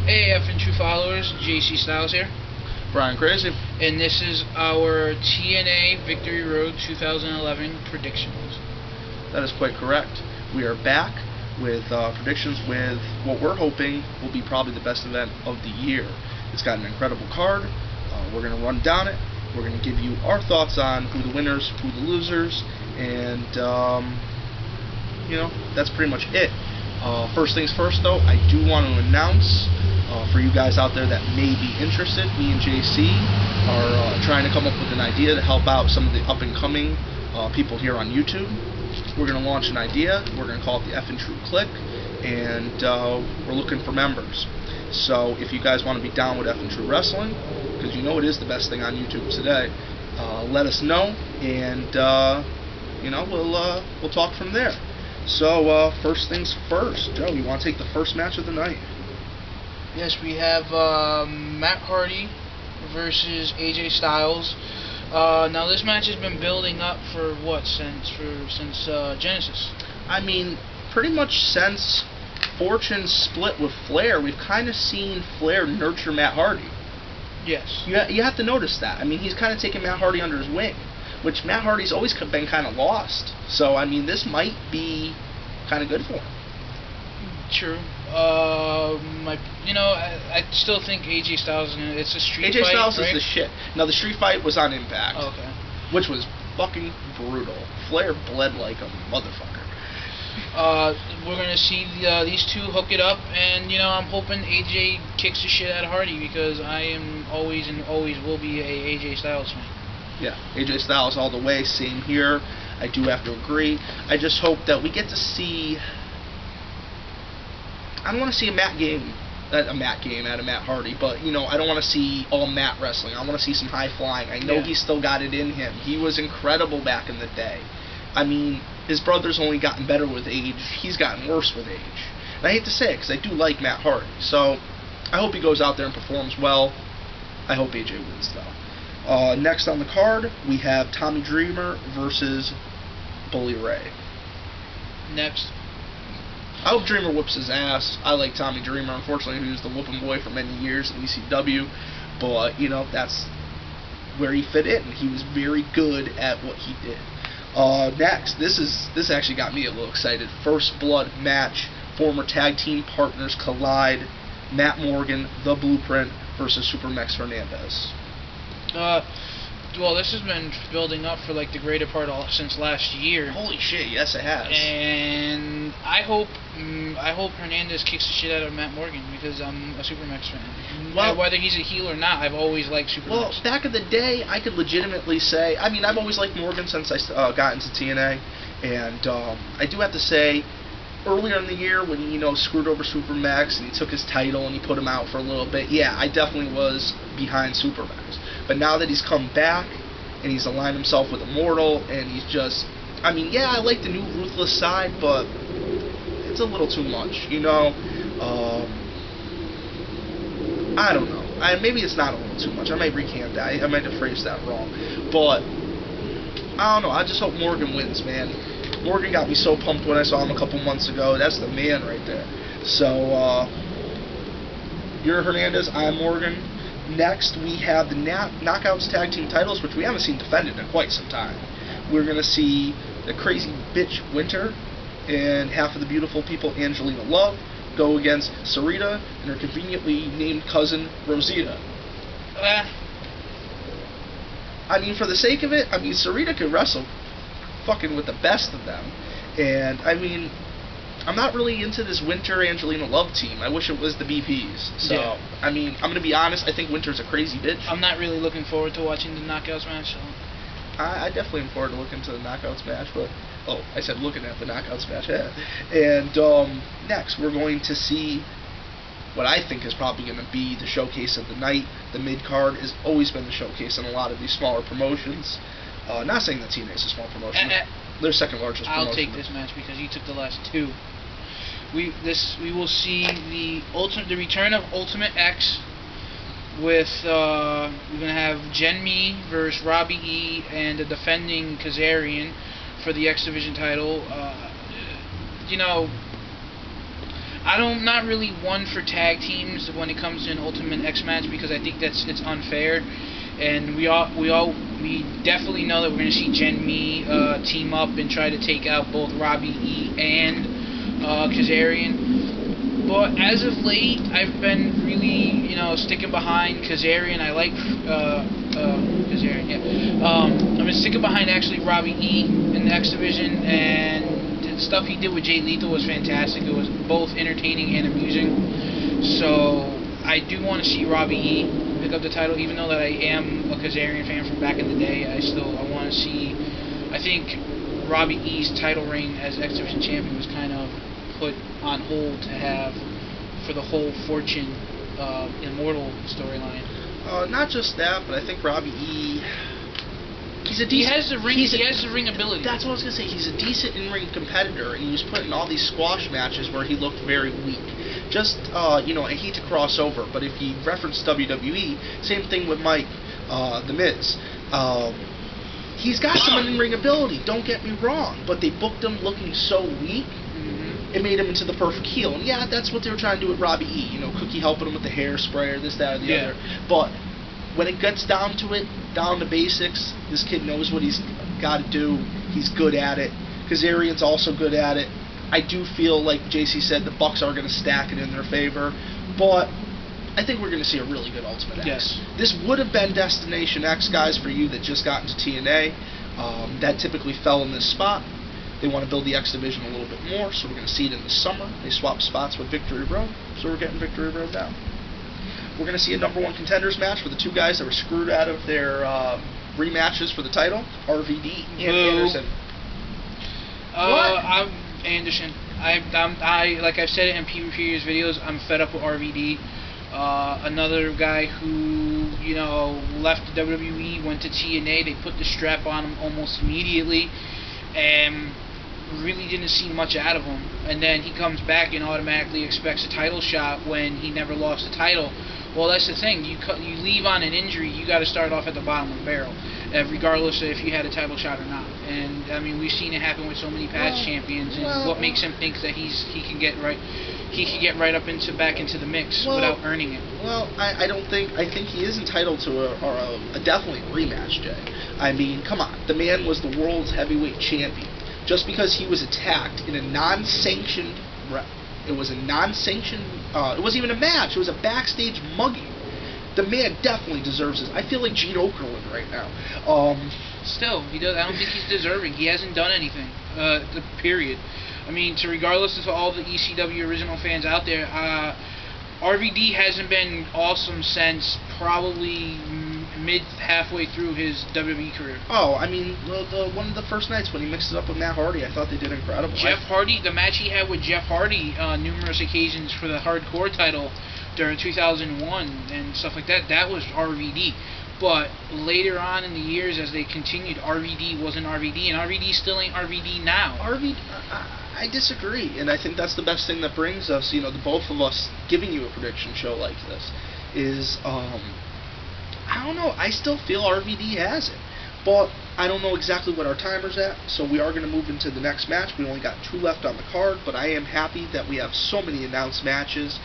AF and True Followers, JC Styles here. Brian Crazy. And this is our TNA Victory Road 2011 predictions. That is quite correct. We are back with predictions with what we're hoping will be probably the best event of the year. It's got an incredible card. We're going to run down it. We're going to give you our thoughts on who the winners, who the losers, and that's pretty much it. First things first, though, I do want to announce for you guys out there that may be interested, me and JC are trying to come up with an idea to help out some of the up-and-coming people here on YouTube. We're going to launch an idea. We're going to call it the F and True Kliq, and we're looking for members. So if you guys want to be down with F and True Wrestling, because you know it is the best thing on YouTube today, let us know, and we'll talk from there. So first things first, Joe, you want to take the first match of the night? Yes, we have Matt Hardy versus AJ Styles. Now this match has been building up for what, since Genesis? I mean, pretty much since Fortune split with Flair, we've kind of seen Flair nurture Matt Hardy. Yes. You have to notice that. I mean, he's kind of taken Matt Hardy under his wing, which Matt Hardy's always been kind of lost. So, I mean, this might be kind of good for him. True. I still think AJ Styles, it's a street fight, AJ Styles right? is the shit. Now, the street fight was on Impact. Oh, okay. Which was fucking brutal. Flair bled like a motherfucker. We're going to see these two hook it up, and, I'm hoping AJ kicks the shit out of Hardy, because I am always and always will be a AJ Styles fan. Yeah, AJ Styles all the way, same here. I do have to agree. I just hope that we get to see... I don't want to see a Matt game out of Matt Hardy, but, I don't want to see all Matt wrestling. I want to see some high flying. I know he's still got it in him. He was incredible back in the day. I mean, his brother's only gotten better with age. He's gotten worse with age. And I hate to say it, because I do like Matt Hardy. So, I hope he goes out there and performs well. I hope AJ wins, though. Next on the card, we have Tommy Dreamer versus Bully Ray. Next. I hope Dreamer whoops his ass. I like Tommy Dreamer. Unfortunately, he was the whooping boy for many years in ECW. But, that's where he fit in. He was very good at what he did. Next, this actually got me a little excited. First blood match. Former tag team partners collide. Matt Morgan, The Blueprint, versus Super Max Hernandez. Well, this has been building up for like the greater part since last year. Holy shit, yes it has. And I hope Hernandez kicks the shit out of Matt Morgan, because I'm a Supermax fan. Well, whether he's a heel or not, I've always liked Supermax. Well, back in the day, I could legitimately say, I mean, I've always liked Morgan since I got into TNA, and I do have to say, earlier in the year when he, screwed over Supermax and he took his title and he put him out for a little bit, yeah, I definitely was behind Supermax. But now that he's come back and he's aligned himself with Immortal and he's just, I mean, yeah, I like the new Ruthless side, but it's a little too much, I don't know. Maybe it's not a little too much. I might recant that. I might have phrased that wrong. But, I don't know. I just hope Morgan wins, man. Morgan got me so pumped when I saw him a couple months ago. That's the man right there. So, you're Hernandez, I'm Morgan. Next, we have the Knockouts Tag Team titles, which we haven't seen defended in quite some time. We're going to see the crazy bitch Winter and half of the beautiful people, Angelina Love, go against Sarita and her conveniently named cousin, Rosita. I mean, for the sake of it, I mean, Sarita could wrestle fucking with the best of them. And, I mean, I'm not really into this Winter Angelina Love team. I wish it was the BPs. So, yeah. I mean, I'm going to be honest, I think Winter's a crazy bitch. I'm not really looking forward to watching the Knockouts match. So. I definitely am forward to looking to the Knockouts match, but, I said looking at the Knockouts match, yeah. And, next, we're going to see what I think is probably going to be the showcase of the night. The mid-card has always been the showcase in a lot of these smaller promotions. Not saying that TNA is a small promotion. Their second largest promotion. I'll take this match because you took the last two. We will see the return of Ultimate X with we're gonna have Jen Me versus Robbie E and the defending Kazarian for the X Division title. not really one for tag teams when it comes to an Ultimate X match, because I think it's unfair, and we definitely know that we're going to see Jen Me team up and try to take out both Robbie E and Kazarian. But as of late, I've been really, sticking behind Kazarian. I like Kazarian, yeah. I've been sticking behind actually Robbie E in the X Division, and the stuff he did with Jay Lethal was fantastic. It was both entertaining and amusing. So I do want to see Robbie E pick up the title, even though that I am a Kazarian fan from back in the day. I want to see. I think Robbie E's title reign as X Division champion was kind of put on hold to have for the whole Fortune Immortal storyline. Not just that, but I think Robbie E. He has the ring ability. That's what I was gonna say. He's a decent in-ring competitor, and he was put in all these squash matches where he looked very weak. Just I hate to cross over, but if you reference WWE, same thing with Mike, The Miz. He's got some in-ring ability. Don't get me wrong, but they booked him looking so weak. It made him into the perfect heel, and yeah, that's what they were trying to do with Robbie E. Cookie helping him with the hairspray or this, that, or the other. But when it gets down to it, down to basics, this kid knows what he's got to do. He's good at it. Kazarian's also good at it. I do feel like JC said the Bucks are going to stack it in their favor, but I think we're going to see a really good Ultimate X. Yes. This would have been Destination X, guys, for you that just got into TNA. That typically fell in this spot. They want to build the X Division a little bit more, so we're going to see it in the summer. They swap spots with Victory Road, so we're getting Victory Road now. We're going to see a #1 contenders match for the two guys that were screwed out of their rematches for the title, RVD and Anderson. I'm Anderson. I like I've said it in previous videos, I'm fed up with RVD. Another guy who, left the WWE, went to TNA. They put the strap on him almost immediately, and really didn't see much out of him. And then he comes back and automatically expects a title shot when he never lost the title. Well, that's the thing. You leave on an injury, you got to start off at the bottom of the barrel, regardless of if you had a title shot or not. And I mean, we've seen it happen with so many past champions. And what makes him think that he can get right up back into the mix without earning it? Well, I think he is entitled to a definitely rematch, Jay. I mean, come on, the man was the world's heavyweight champion. Just because he was attacked in a non-sanctioned, it wasn't even a match, it was a backstage mugging. The man definitely deserves this. I feel like Gene Okerlund right now. Still, he does. I don't think he's deserving. He hasn't done anything. Period. I mean, regardless of all the ECW original fans out there, RVD hasn't been awesome since probably halfway through his WWE career. Oh, I mean, one of the first nights when he mixed it up with Matt Hardy, I thought they did incredible. Jeff Hardy, the match he had with Jeff Hardy numerous occasions for the hardcore title during 2001 and stuff like that, that was RVD. But later on in the years, as they continued, RVD wasn't RVD, and RVD still ain't RVD now. I disagree, and I think that's the best thing that brings us, the both of us giving you a prediction show like this, is, I don't know, I still feel RVD has it, but I don't know exactly what our timer's at, so we are going to move into the next match. We only got 2 left on the card, but I am happy that we have so many announced matches.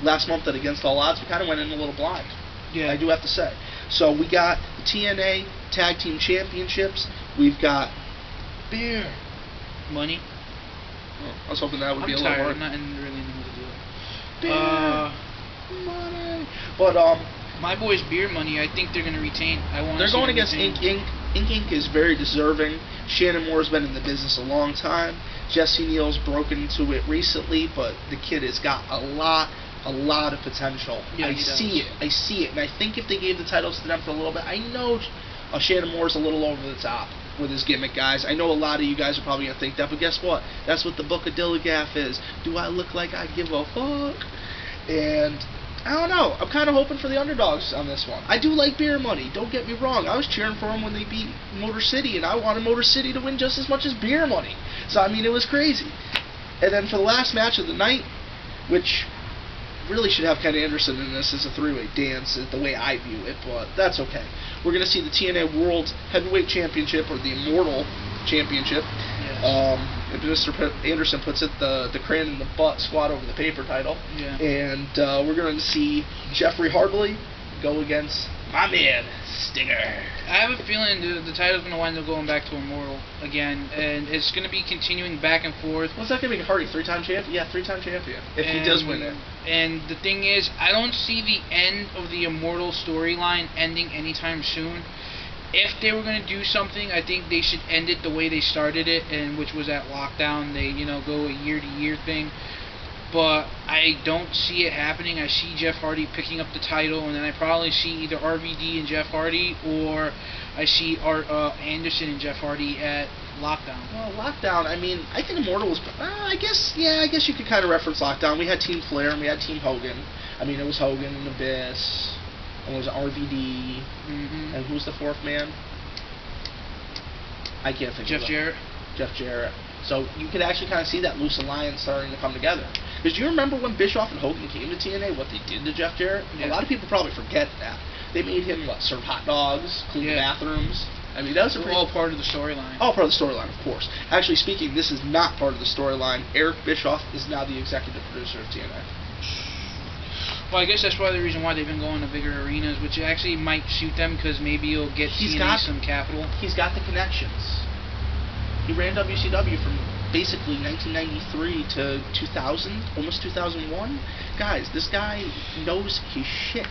Last month at Against All Odds, we kind of went in a little blind. Yeah, I do have to say. So we got the TNA Tag Team Championships. We've got beer money. Oh, I was hoping that would be a little more. I'm not really in the mood to do it. Beer money. But my boys Beer Money, I think they're going to retain. They're going against Ink Inc. Ink Inc. is very deserving. Shannon Moore's been in the business a long time. Jesse Neal's broken into it recently, but the kid has got a lot of potential. Yeah, I see it, and I think if they gave the titles to them for a little bit, I know Shannon Moore's a little over the top with his gimmick, guys. I know a lot of you guys are probably going to think that, but guess what? That's what the Book of Dilligaff is. Do I look like I give a fuck? And I don't know. I'm kind of hoping for the underdogs on this one. I do like Beer Money. Don't get me wrong. I was cheering for them when they beat Motor City, and I wanted Motor City to win just as much as Beer Money. So, I mean, it was crazy. And then for the last match of the night, which really should have Ken Anderson in this as a 3-way dance, is the way I view it, but that's okay. We're going to see the TNA World Heavyweight Championship, or the Immortal Championship. Yes. And Mr. Anderson puts it the crane in the butt, squat over the paper title. Yeah. And we're going to see Jeffrey Hardley go against my man, Stinger. I have a feeling the title's going to wind up going back to Immortal again, and it's going to be continuing back and forth. What's that going to make Hardy? 3-time champion? Yeah, 3-time champion. If he does win it. And the thing is, I don't see the end of the Immortal storyline ending anytime soon. If they were going to do something, I think they should end it the way they started it, and which was at Lockdown. They, go a year-to-year thing. But I don't see it happening. I see Jeff Hardy picking up the title, and then I probably see either RVD and Jeff Hardy, or I see Anderson and Jeff Hardy at Lockdown. Well, Lockdown, I mean, I think Immortal was... I guess you could kind of reference Lockdown. We had Team Flair and we had Team Hogan. I mean, it was Hogan and Abyss, and it was RVD, and who's the fourth man? I can't think of it. Jeff Jarrett. Jeff Jarrett. So you could actually kind of see that loose alliance starting to come together. Because do you remember when Bischoff and Hogan came to TNA, what they did to Jeff Jarrett? Yeah. A lot of people probably forget that. They made him, serve hot dogs, clean the bathrooms. I mean, that was all part of the storyline. All part of the storyline, of course. Actually speaking, this is not part of the storyline. Eric Bischoff is now the executive producer of TNA. Well, I guess that's probably the reason why they've been going to bigger arenas, which actually might suit them, because maybe it'll get TNA some capital. He's got the connections. He ran WCW from basically 1993 to 2000, almost 2001. Guys, this guy knows his shit.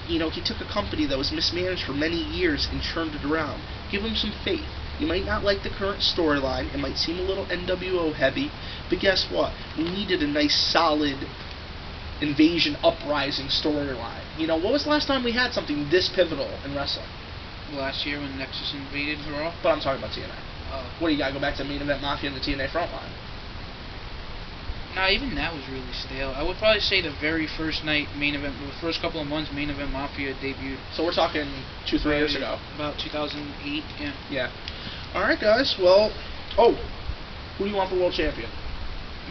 He took a company that was mismanaged for many years and turned it around. Give him some faith. You might not like the current storyline. It might seem a little NWO heavy, but guess what? We needed a nice, solid Invasion Uprising storyline. What was the last time we had something this pivotal in wrestling? Last year when Nexus invaded Raw. But I'm talking about TNA. What do you got? Go back to Main Event Mafia and the TNA Frontline. Nah, even that was really stale. I would probably say the very first night Main Event, the first couple of months Main Event Mafia debuted. So we're talking 2-3 years ago. About 2008, yeah. Yeah. All right, guys. Well, who do you want for world champion?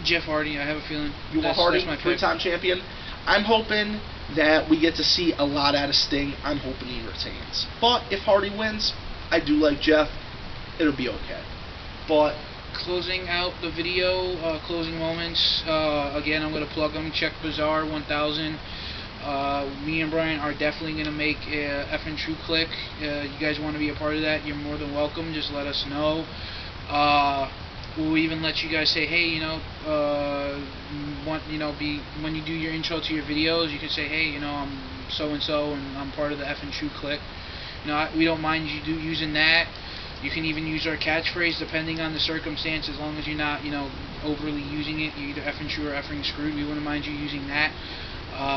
Jeff Hardy. I have a feeling. You want Hardy, that's my 3-time champion? I'm hoping that we get to see a lot out of Sting. I'm hoping he retains. But if Hardy wins, I do like Jeff. It'll be okay. But closing out the video, closing moments. Again, I'm gonna plug them. Check Bazaar 1000. Me and Brian are definitely gonna make a F and True Kliq. You guys want to be a part of that? You're more than welcome. Just let us know. We'll even let you guys say, hey, when you do your intro to your videos, you can say, hey, I'm so and so, and I'm part of the F and True Kliq. We don't mind you using that. You can even use our catchphrase depending on the circumstance, as long as you're not, overly using it. You're either effing true or effing screwed. We wouldn't mind you using that.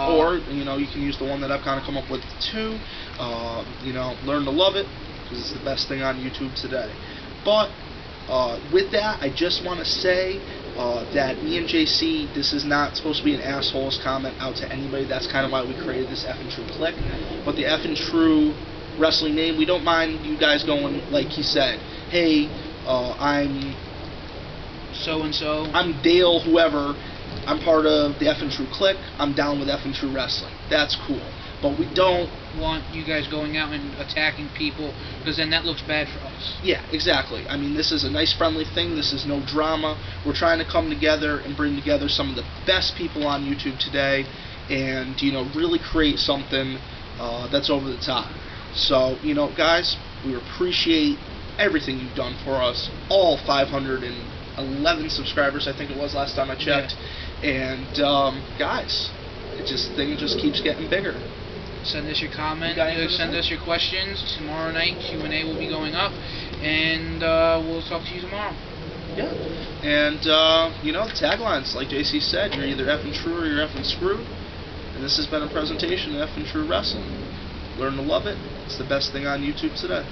Or, you can use the one that I've kind of come up with too. Learn to love it, because it's the best thing on YouTube today. But with that, I just want to say that me and JC, this is not supposed to be an assholes comment out to anybody. That's kind of why we created this F and True Kliq. But the F and True wrestling name, we don't mind you guys going like he said, hey, I'm so and so, I'm Dale whoever, I'm part of the F and True Kliq, I'm down with F and True wrestling. That's cool. But we don't want you guys going out and attacking people, because then that looks bad for us. Yeah, exactly. I mean, this is a nice friendly thing. This is no drama. We're trying to come together and bring together some of the best people on YouTube today, and really create something that's over the top. So, guys, we appreciate everything you've done for us. All 511 subscribers, I think it was last time I checked. Yeah. And, guys, thing just keeps getting bigger. Send us your comments, send us your questions. Tomorrow night, Q&A will be going up, and we'll talk to you tomorrow. Yeah. And, the taglines, like JC said, you're either effing true or you're effing screwed. And this has been a presentation of F and True Wrestling. Learn to love it. It's the best thing on YouTube today.